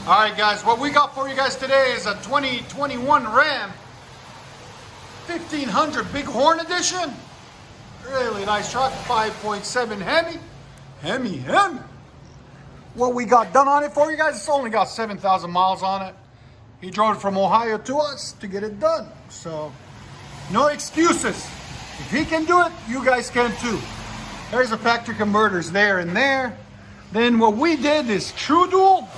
All right, guys, what we got for you guys today is a 2021 Ram 1500 Bighorn Edition. Really nice truck, 5.7 HEMI. HEMI. What we got done on it for you guys, it's only got 7,000 miles on it. He drove it from Ohio to us to get it done. So, no excuses. If he can do it, you guys can too. There's the factory converters there and there. Then what we did is true dual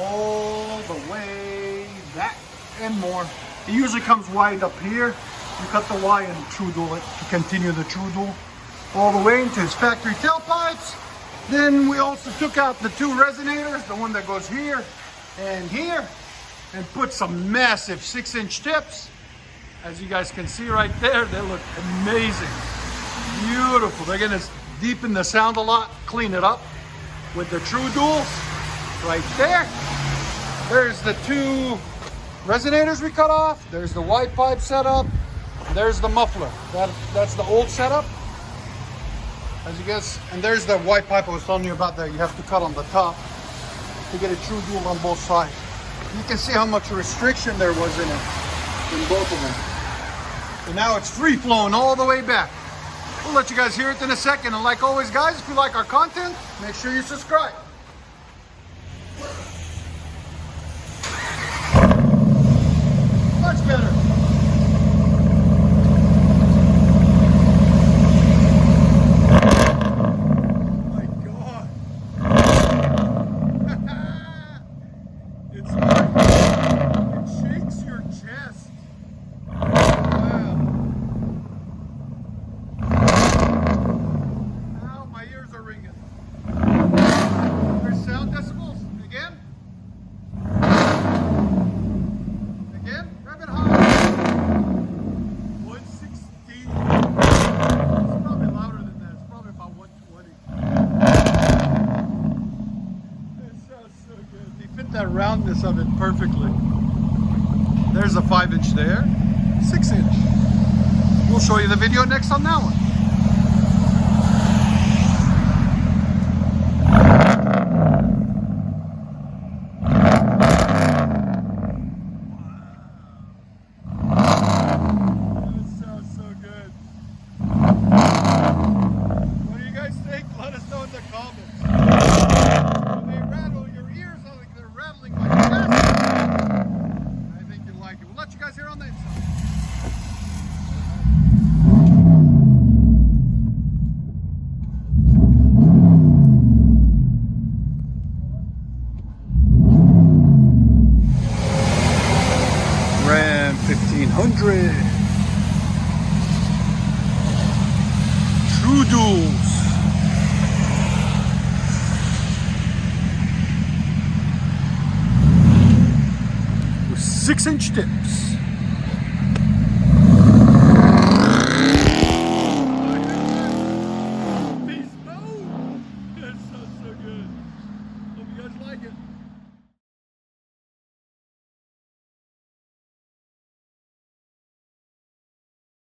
all the way back and more. It usually comes wide up here. You cut the Y and true dual it to continue the true dual all the way into his factory tailpipes. Then we also took out the two resonators, the one that goes here, and put some massive 6-inch tips. As you guys can see right there, they look amazing. Beautiful. They're gonna deepen the sound a lot, clean it up with the true duals right there. There's the two resonators we cut off. There's the wide pipe setup. There's the muffler. That's the old setup. As you guys, and there's the wide pipe I was telling you about that you have to cut on the top to get a true dual on both sides. You can see how much restriction there was in both of them. And now it's free flowing all the way back. We'll let you guys hear it in a second. And like always, guys, if you like our content, make sure you subscribe. Much better. That roundness of it perfectly. There's a 5-inch there, 6-inch. We'll show you the video next on that one. That sounds so good. What do you guys think? Let us know in the comments. I think you'll like it. We'll let you guys hear on the inside. Ram 1500. True duals. 6-inch tips.